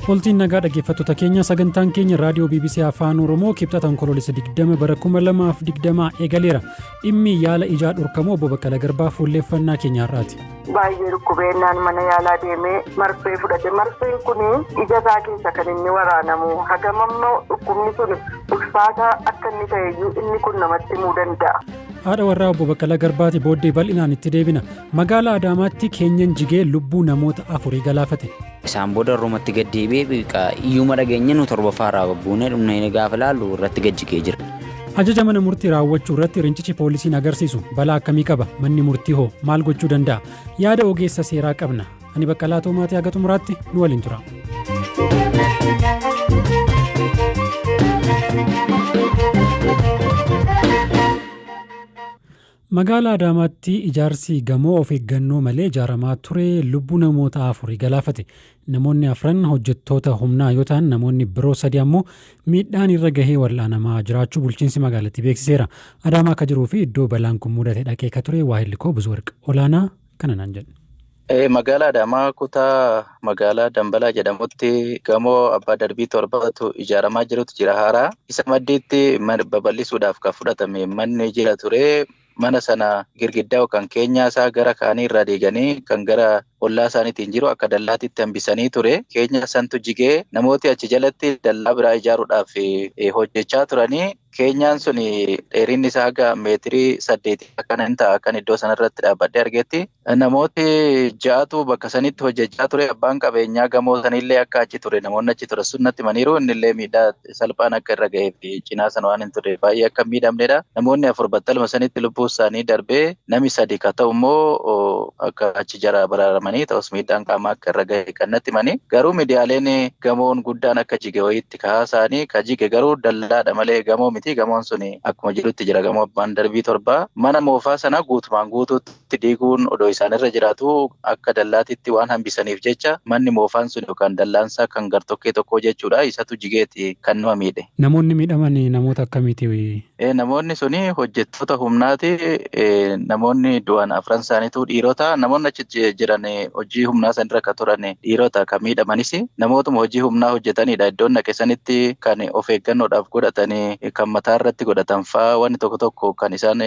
Oltiin nagaa dhaggeeffattoota keenya sagantaan keenya raadiyoo BBC Afaan Oromoo kibxata onkoloolessa 20 bara 2020 eegaleera. Dhimmi yaala ijaa dhorkamuu obbo Baqqalaa Garbaa fuulleeffannaa keenya har'aati. Baay'ee dhukkubennaan mana yaalaa deemee marfee fudhate. Marfeen kun ija isaa keessa kan inni waraanamu. Hagamammoo dhukkubni sun ulfaataa akka inni ta'eyyuu inni kun namatti himuu danda'a. Haadha warraa obbo Baqqalaa Garbaati booddee bal'inaan itti deebina. Magaalaa Adaamaatti keenyan jigee lubbuu namoota 4 galaafate. Isaan booda Roomatti gad deebi'ee iyyuma dhageenya nu torbaffaa buunee dhumnee gaafa laallu irratti gajjigee jira. Ajaja mana murtii raawwachuu irratti rincichi poolisiin agarsiisu balaa akkamii qaba? Manni murtii hoo maal gochuu danda'a? Yaada ogeessa seeraa qabna. Ani Baqqalaa Toomaatii haga xumuraatti nu waliin tura. Magaalaa Adaamaatti ijaarsi gamoo of eeggannoo malee ijaaramaa ture lubbuu namoota 4 galaafate. Namoonni 4 hojjettoota humnaa yoo ta'an namoonni biroo 3 ammoo miidhaan irra gahee wal'aanamaa jiraachuu bulchiinsi magaalattii beeksiseera. Adaamaa akka jiruu fi iddoo balaan kun mudate dhaqee ka ture Waahilli koo Buzuwarq olaanaa kana naan jedhu. Magaalaa Adaamaa kutaa magaalaa Dambalaa jedhamutti gamoo abbaa darbii 7tu ijaaramaa jirutu jira haaraa. Isa maddiitti babal'isuudhaaf kan fudhatame manni jira ture. Mana sana girgiddaa yookaan keenyaa isaa gara kaanii irraa diiganii kan gara ollaa isaaniitiin jiru akka dallaatitti hambisanii ture. Keenya santu jigee namooti achi jalatti dallaa biraa ijaaruudhaaf hojjechaa turanii. Keenyaan sun dheerinni isaa haga meetirii 8 akkana hin ta'a kan iddoo sanarratti dhaabbadhee argetti. Namooti 6tu bakka sanitti hojjechaa ture. Abbaan qabeenyaa gamoo sanillee akka achi ture namoonni achi ture sun natti himaniiru. Innillee miidhaa salphaan akka irra ga'ee fi cinaa sana waan hin turre baay'ee akka miidhamnedha. Namoonni 4 battaluma sanitti lubbuu isaanii darbee namni 3 ka ta'u immoo akka achi jara baraaramanii ta'us miidhaan qaamaa akka irra ga'e kan natti himanii. Garuu miidiyaaleen gamoon guddaan akka jige wayiitti kaasaanii ka jige garuu dallaadha malee gamoo gamoon sun akkuma jirutti jira gamoo abbaan darbii 7 mana moofaa sana guutumaan guutuutti diiguun odoo isaanirra jiraatu akka dallaatitti waan hambisaniif jecha manni moofaan sun yookaan dallaansaa kan gartokkee tokko jechuudha isatu jigeeti kan nama miidhe. Namoonni miidhaman namoota akkamiiti? Namoonni suni hojjettoota humnaati. Namoonni du'an 4 isaaniitu dhiirota. Namoonni achi jiran hojii humnaa sanirra kan turan dhiirota kan miidhamanis namootuma hojii humnaa hojjetanidha. Iddoon dhaqe sanitti kan of eeggannoodhaaf godhatanii kan mataa irratti godhatan fa'aa wanni tokko kan isaan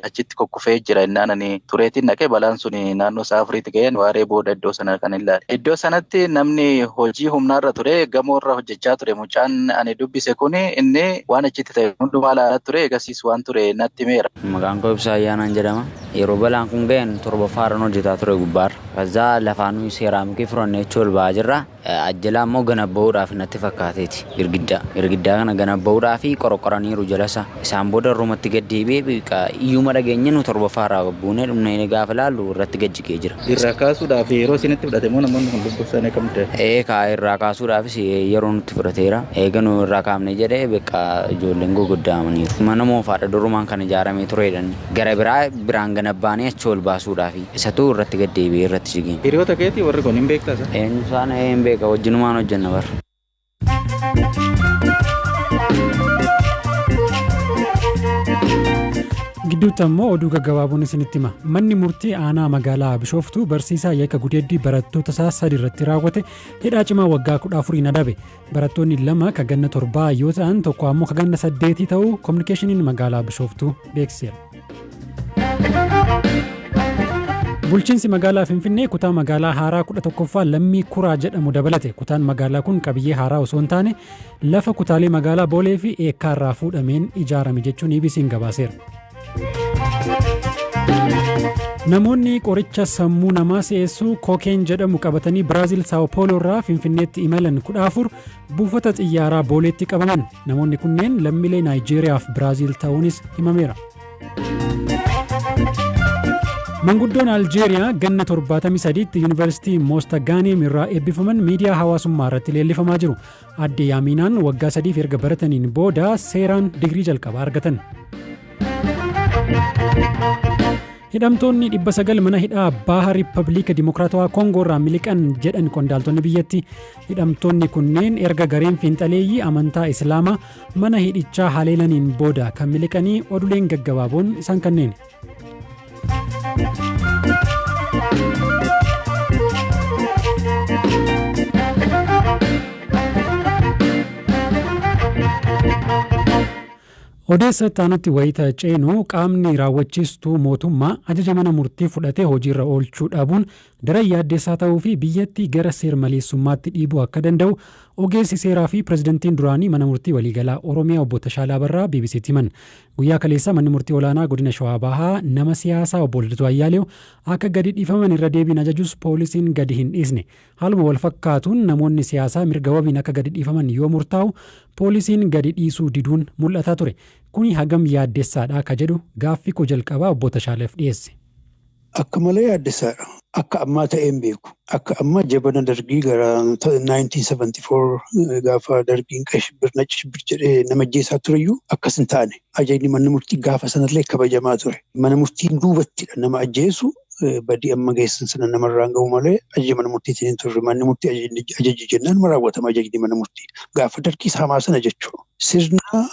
achitti kokkufee jira innaan tureetiin dhaqee balaan sun naannoo isaa 4tti ga'een waaree booda iddoo sana kan ilaale. Iddoo sanatti namni hojii humnaarra ture gamoorra hojjechaa ture mucaan ani dubbise kun inni waan achitti ta'e hundumaa ilaalaa ture eegasiis waan ture natti himeera. Maqaan koo Ibsaa Ayyaanaan jedhama. Yeroo balaan kun ga'een torbaffaarran hojjetaa ture gubbaarra. Kazaa lafaanuu seeraamikii furannee ol ba'aa jirra. Ajjalaa immoo ganabba'uudhaaf natti fakkaateeti girgiddaa kana ganabba'uudhaaf qorqoraniiru jalasa. Isaan booda Roomatti gad deebi'ee iyyuma dhageenya nu torbaffaarraa buunee dhumnee gaafa laallu irratti gajjigee jira. Irraa kaasuudhaaf yeroo isinitti fudhate moo namoonni kun lubbuu isaanii kam ta'e? Irraa kaasuudhaafis yeroo nutti fudhateera. Eega nu irraa kaafne jedhee ijoolleen gurguddaamaniiru. Mana moofaadha durumaan kan ijaaramee turedha. Gara biraan ganabbaanii achi ol baasuudhaaf isatu irratti gad deebi'ee irratti jigeen. Hiriyoota keetii warri kun hin beektaasa? Isaan hin beeka wajjinumaan hojjenna bara. Gidduutti ammoo oduu gaggabaaboon isinitti hima. Manni murtii aanaa magaalaa Bishooftuu barsiisaa yakka gudeeddii barattoota isaa 3 irratti raawwate hidhaa cimaa waggaa 14 adabe. Barattoonni 2 ka ganna 7 yoo ta'an tokko ammoo ka ganna 8 ta'uu kominikeeshiniin magaalaa Bishooftuu beeksiseera. Bulchiinsi magaalaa Finfinnee kutaa magaalaa haaraa 11ffaa Lammii Kuraa jedhamu dabalate. Kutaan magaalaa kun qabiyyee haaraa osoo hin taane lafa kutaalee magaalaa Boolee fi Eekkaa irraa fuudhameen ijaarame jechuun EBC'n gabaaseera. Namoonni qoricha sammuu namaa si'eessuu kookeen jedhamu qabatanii Biraazil Sao Paulo irraa Finfinneetti imalan 14 buufata xiyyaaraa Booleetti qabaman. Namoonni kunneen lammiilee Naayijeeriyaa fi Biraazil ta'uunis himameera. Manguddoon Aljeeriyaa ganna 73tti Yuunivarsiitii Moostagaaneem irraa eebbifaman miidiyaa hawaasummaa irratti leellifamaa jiru. Adde Yaaminaan waggaa 3 erga barataniin booda seeraan digirii jalqabaa argatan. Hidhamtoonni 900 mana hidhaa Baaha Riippaabilika Dimokiraatawaa Koongoo irraa miliqan jedhan qondaaltonni biyyatti. Hidhamtoonni kunneen erga gareen fiinxaleeyyii amantaa Islaamaa mana hidhichaa haleelaniin booda kan miliqanii oduuleen gaggabaaboon isaan kanneen. Odeessa taanutti wayita ceenuu qaamni raawwachiistuu mootummaa ajaja mana murtii fudhatee hojiirra oolchuu dhabuun daran yaaddeessaa ta'uu fi biyyattii gara seer-maleessummaatti dhiibuu akka danda'u ogeessi seeraa fi pirezidantiin duraanii mana murtii waliigalaa Oromiyaa obbo Tashaalaa Barraa BBC'tti himan. Guyyaa kaleessa manni murtii olaanaa godina Shawaa Bahaa nama siyaasaa obbo Lidatuu Ayyaaleew akka gadi dhiifaman irra deebiin ajajus poolisiin gadi hin dhiisne. Haaluma wal fakkaatuun namoonni siyaasaa mirga wabiin akka gadi dhiifaman yoo murtaa'u poolisiin gadi dhiisuu diduun mul'ataa ture. Kuni hagam yaaddeessaadha akka jedhu gaaffii koo jalqabaa obbo Tashaaleef dhiyeesse. Akka malee yaaddeessaadha. Akka ammaa ta'een beeku. Akka ammaa jabana dargii gara 1974 gaafa dargiin naci shibbir jedhee nama ajjeesaa tureyyuu akkas hin taane. Ajajni mana murtii gaafa sanallee kabajamaa ture. Mana murtiin duubattidha nama ajjeesu. Badii amma geessan sana namarraan ga'u malee ajaja mana murtiitiin hin turre. Manni murtii ajaji jennaan raawwatama ajajni mana murtii. Gaafa dargii hamaa sana jechuudha. Sirna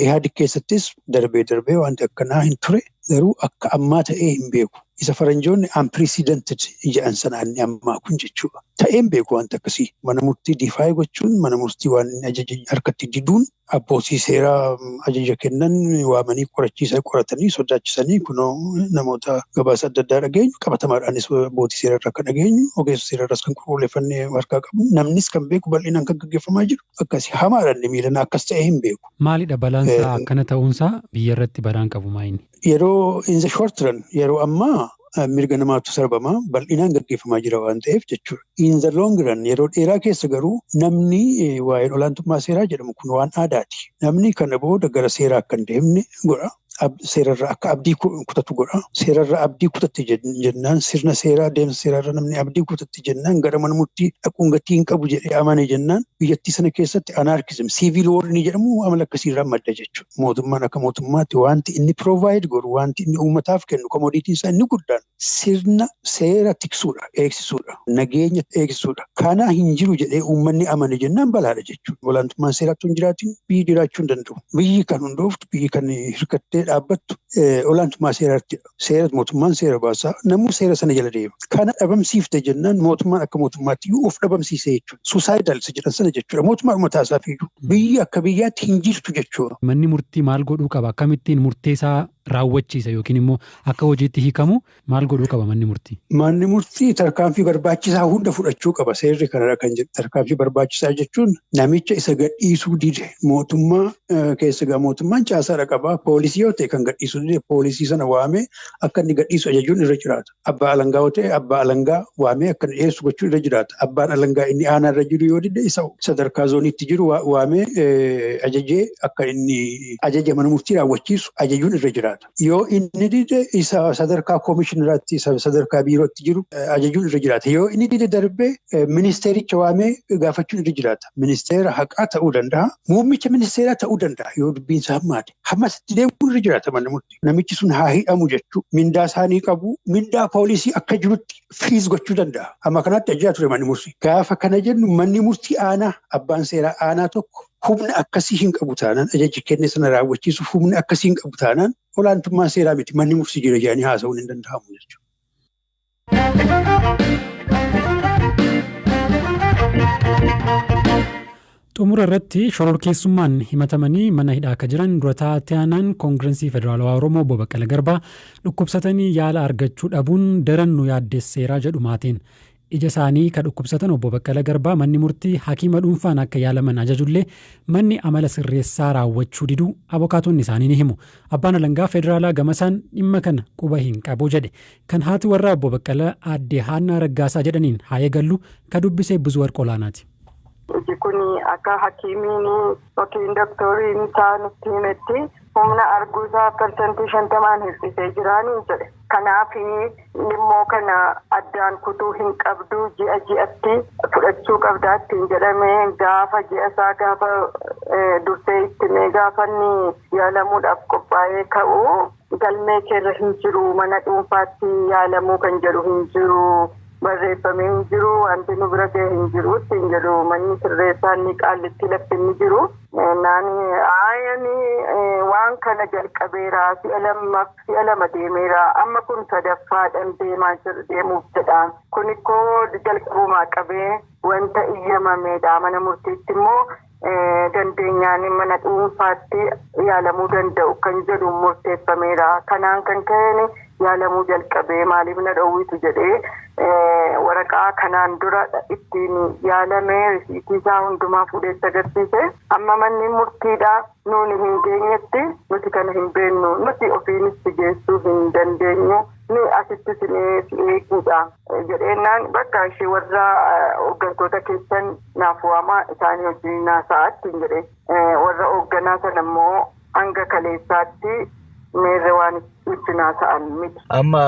Ihaadig keessattis darbee wanti akkanaa hin ture garuu akka ammaa ta'ee hin beeku. Isa faranjoonni unprecedented jedhan sanaan ammaa kun jechuudha. Ta'een beeku wanta akkasii. Mana murtii difaayii gochuun mana murtii waan ajaja harkatti diduun abbootii seeraa ajaja kennan waamanii qoratanii sodaachisanii kunoo namoota gabaasa adda addaa dhageenyu qabatamaadhaanis abbootii seerarraa kan dhageenyu ogeessa seerarraas kan qulqulleeffannee harkaa qabu namnis kan beeku bal'inaan kan gaggeeffamaa jiru akkasii hamaadhaan miilan akkas ta'ee hin beeku. Maalidha balaansaa akkana ta'uunsaa biyya irratti balaan qabu maayini? Yeroo in the short run yeroo ammaa mirga namaatu sarbamaa bal'inaan gaggeeffamaa jira waan ta'eef jechuudha. In the long run yeroo dheeraa keessa garuu namni waa'een olaantummaa seeraa jedhamu kun waan aadaati. Namni kana booda gara seeraa akka hin deemne godha. Seerarraa akka abdii kutatu godha. Seerarraa abdii kutatte jennaan sirna seeraa deemsa seerarraa namni abdii kutatte jennaan gara mana murtii dhaquun gatii hin qabu jedhee amane jennaan biyyattii sana keessatti anarkizim siivil woor ni jedhamu amala akkasiirraa madda jechuudha. Mootummaan akka mootummaatti wanti inni provide godhu wanti inni uummataaf kennu komodiitiin isaa inni guddaan sirna seera tiksuudha eegsisuudha nageenya eegsisuudha. Kana hin jiru jedhee uummanni amane jennaan balaadha jechuudha. Olaantummaan seeraatti hin jiraatiin biyyi jiraachuu hin danda'u. Biyyi kan hundooftu biyyi kan hirkattee dhaabbattu olaantummaa seeraatti seera mootummaan seera baasaa namuu seera sana jala deema. Kana dhabamsiifte jennaan mootummaan akka mootummaatti of dhabamsiisee jechuudha. Suusaayidaalisa jedhan sana jechuudha. Mootummaa uummataa isaa fiigu biyyi akka biyyaatti hin jirtu jechuudha. Manni murtii maal godhuu qaba? Akkamittiin murteessaa raawwachiisa yookiin immoo akka hojiitti hiikamu maal godhuu qaba manni murtii? Manni murtii tarkaanfii barbaachisaa hunda fudhachuu qaba. Seerri kanarra kan jedhu tarkaanfii barbaachisaa jechuun namicha isa gadhiisuu dide mootummaa keessa mootummaan caasaadha qaba. Poolisii yoo ta'e kan gadhiisuu dide poolisii sana waamee akka inni gadhiisu ajajuun irra jiraata. Abbaa alangaa yoo ta'e abbaa alangaa waamee akka inni dhiyeessu gochuun irra jiraata. Abbaan alangaa inni aanaa irra jiru yoo dide isa sadarkaa zooniitti jiru waamee ajajee akka inni ajaja mana murtii raawwachiisu ajajuun irra jiraata. Yoo inni dide isa sadarkaa koomishinaraatti isa sadarkaa biirootti jiru ajajuun irra jiraata. Yoo inni dide darbee ministeericha waamee gaafachuun irra jiraata. Ministeera haqaa ta'uu danda'a. Muummicha ministeeraa ta'uu danda'a yoo dubbiin isaa hammaate. Hammasitti deemuun irra jiraata manni murtii. Namichi sun haa hidhamu jechuu mindaa isaanii qabu. Mindaa poolisii akka jirutti firiis gochuu danda'a. Amma kanaatti ajajaa ture manni murtii. Gaafa kana jennu manni murtii aanaa abbaan seeraa aanaa tokko humna akkasii hin qabu taanaan ajaji kenne sana raawwachiisuuf humna akkasii hin qabu taanaan olaantummaa seeraa miti manni murtii jira jedhanii haasa'uun hin danda'amu jechuudha. Xumura irratti shororkeessummaan himatamanii mana hidhaa akka jiran dura taa'aan koongirensii federaalawaa Oromoo obbo Baqqala Garbaa dhukkubsatanii yaala argachuu dhabuun daran nu yaaddeesseeraa jedhu maatiin. Ija isaanii kan dhukkubsatan obbo Baqqala Garbaa manni murtii hakiima dhuunfaan akka yaalaman ajajullee manni amala sirreessaa raawwachuu diduu abokaatonni isaanii ni himu. Abbaan alangaa federaalaa gamasaan dhimma kana quba hin qabu jedhe. Kan haati warraa obbo Baqqala aadde Haannaa Raggaasaa jedhaniin haa eegallu ka dubbisee Buzuu Warqolaanaati. Iji kun akka hakiimiin yookiin doktoriin isaa nutti himetti humna arguusaa persentii 50 hir'isee jiraanii jedhe. Kanaaf immoo kana addaan kutuu hin qabdu ji'a ji'atti fudhachuu qabdaa ittiin jedhamee gaafa ji'a isaa gaafa dursee ittimee gaafa inni yaalamuudhaaf qophaa'ee ka'u galmee keerra hin jiru mana dhuunfaatti yaalamuu kan jedhu hin jiru. Barreeffamee hin jiru wanti nu bira ga'e hin jiru ittiin jedhu manni sirreessaa inni qaallitti lafti hin jiru. Naani aayani waan kana jalqabeera si'a lama deemeera amma kun sadaffaadhaan deemuuf jedha. Kun ikkoo jalqabumaa qabee wanta iyyamameedha mana murtiitti immoo dandeenyaan mana dhuunfaatti yaalamuu danda'u kan jedhu murteeffameera. Kanaan kan ka'e yaalamuu jalqabee maaliif na dhowwitu jedhee waraqaa kanaan dura ittiin yaalamee risiitii isaa hundumaa fuudhee agarsiise. Amma manni murtiidhaa nuuni hin geenyetti nuti kana hin beennu, nuti ofiinis geessuu hin dandeenyu, ni asitti sineef eeguudha jedheenaan bakka ishee warra hooggantoota keessan naaf waamaa isaanii wajjin naasa'aatti jedhe warra hoogganaa sana immoo hanga kaleessaatti meerre waan itti naasa'an miti. Amma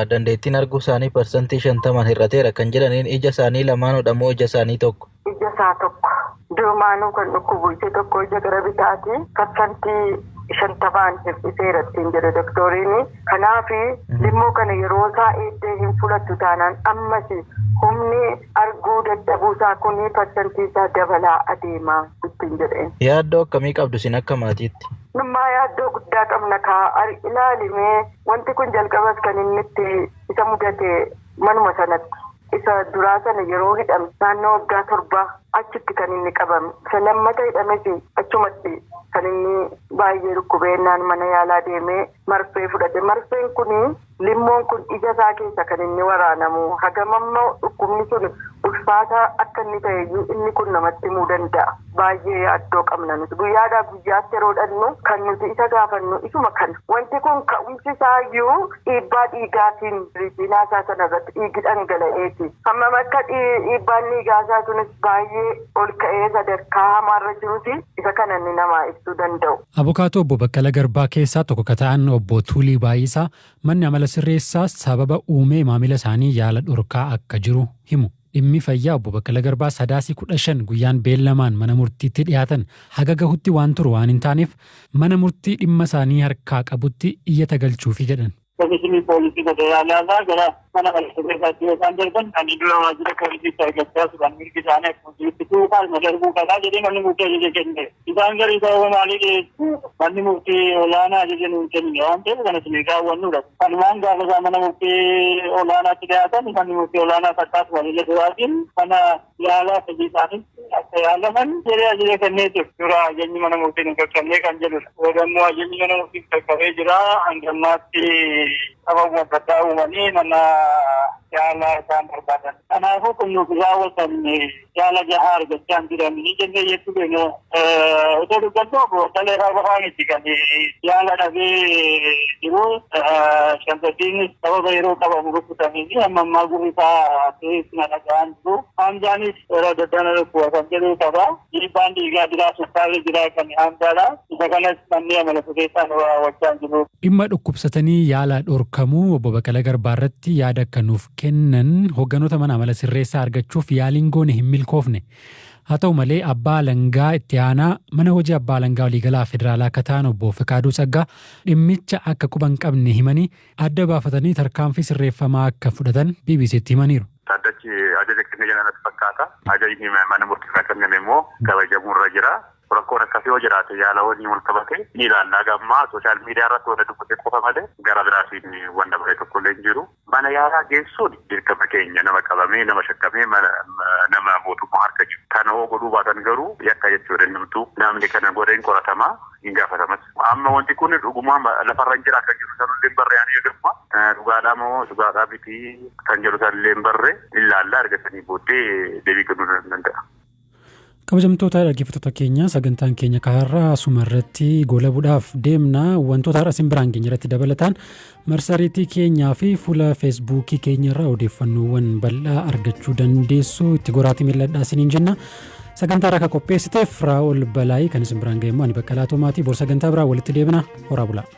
dandeettiin arguu isaanii parsantii 50 hir'ateera kan jedhaniin ija isaanii lamaanudha moo ija isaanii tokko? Ija isaa tokko. Duumaanuu kan dhukkubu ija tokko ija gara bitaati parsantii 50 hir'iseera ittiin jedhe doktoriin. Kanaaf dhimmoo kana yeroo isaa eeddee hin fudhattu taanaan ammas humni arguu dadhabuusaa kun parsantii isaa dabalaa adeemaa ittiin jedhe. Yaaddoo akkamii qabdu isin akka maatiitti? Nummaa yaaddoo guddaa qabna ilaalimee wanti kun jalqabas kan inni itti isa mudate manuma sanatti. Isa duraa sana yeroo hidhame naannoo waggaa 7 achitti kan inni qabame. Isa lammata hidhames achumatti kan inni baay'ee dhukkubeennaan mana yaalaa deemee marfee fudhate. Marfeen kun limmoon kun ija isaa keessa kan inni waraanamu. Hagamammoo dhukkubni sun ulfaataa akka inni ta'eyyuu inni kun namatti himuu danda'a. Baay'ee yaaddoo qabna nuti. Guyyaadhaa guyyaatti yeroo dhannu kan nuti isa gaafannu isuma kana. Wanti kun ka'umsi isaayyuu dhiibbaa dhiigaatiin riitinaa isaa sanarratti dhiigi dhangala'eeti. Amma akka dhiibbaan dhiigaa isaa sunis baay'ee ol ka'ee sadarkaa hamaarra jiruti isa kana inni namaa ibsuu danda'u. Abukaatoo obbo Baqqala Garbaa keessaa tokko kan ta'an obbo Tuulii Baay'isaa manni amala sirreessaa sababa uumee maamila isaanii yaala dhorkaa akka jiru himu. Dhimmi fayyaa obbo Baqqala Garbaa sadaasii 15 guyyaan beellamaan mana murtiitti dhiyaatan haga gahutti waan turu waan hin taaneef mana murtii dhimma isaanii harkaa qabutti iyyata galchuufi jedhan. Komishinii poolisii federaalaa gara mana bal'isuu yookaan darban kan dura waajjira poolisiitti argachaa turan mirgi isaanii akkuma tuuqaan madarbuu qabaa jedhee manni murtii ajaja kenne. Isaan garii sababa maalii dhiyeessu manni murtii olaanaa ajaja nuun kenne waan ta'eef kana isin raawwannudha. Kanumaan gaafa isaa mana murtii olaanaatti dhiyaatan manni murtii olaanaa fakkaatu waliin duraatiin mana yaalaa fedhii isaaniitti akka yaalaman jedhee ajaja kennee jiru. Dura ajajni mana murtii hin qaqqabnee kan jedhudha. Oodammoo ajajni mana murtii qaqqabee jira hangammaatti sababa adda uumanii mana yaalaa isaan barbaadan. Kanaafuu kun nuuf raawwatan yaala gahaa argachaa hin jiran ni jennee jettu beenu otoo dubbatoo dhalee irraa miti kan yaala dhabee jiru shantatiin sababa yeroo qabamu rukkutanii fi amma ammaa gurri isaa keessina dhaga'an jiru. Haamjaanis yeroo daddana dhukkuba kan jedhu qaba. Dhiibbaan dhiigaa jiraa sukkaarri jiraa kan haamjaadha. Isa kanas manneen amala sirreessaan raawwachaa hin jiru. Dhimma dhukkubsatanii yaala dhorkamuu obbo Baqqala Garbaa irratti yaada akka nuuf kennan hoogganoota mana amala sirreessaa argachuuf yaaliin goone hin milkoofne. Haa ta'u malee abbaa alangaa itti aanaa mana hojii abbaa alangaa waliigalaa federaalaa akka ta'an obbo Fikaaduu Tsaggaa dhimmicha akka quba hin qabne himanii adda baafatanii tarkaanfii sirreeffamaa akka fudhatan BBC'tti himaniiru. Saddachi ajaja kennee jedhan fakkaata. Ajajni mana murtii kenname immoo kabajamuurra jira. Rakkoon akkasii yoo jiraate yaala waliin wal qabate ni ilaallaa gammaa sooshaal miidiyaa irratti wanta dubbate qofa malee gara biraatiin wanta bare tokko illee hin jiru. Mana yaalaa geessuun dirqama keenya nama qabamee nama shakkamee nama mootummaa harkachu. Kana hoo godhuu baatan garuu yakka jechuudha namtu namni kana godheen qoratamaa hin gaafatamas. Amma wanti kun dhugumaa lafarra hin jira akka jiru sanullee hin barre ani eegamaa. Dhugaadhaa moo dhugaadhaa miti kan jedhu sanullee hin barre ilaallaa argatanii booddee deebii kennuu danda'a. Kabajamtoota dhaggeeffattoota keenya sagantaan keenya kaarraa asumarratti goolabuudhaaf deemna wantoota har'a isin biraan keenya irratti dabalataan marsariitii keenyaa fi fuula feesbuukii keenya irraa odeeffannoowwan bal'aa argachuu dandeessu itti goraatii milladhaa isiniin jenna. Sagantaa irraa akka qopheessiteef Raa'ol Balaayii kan isin biraan ga'e immoo ani Baqqalaa Tomaatii bor sagantaa biraa walitti deebina horaa bulaa.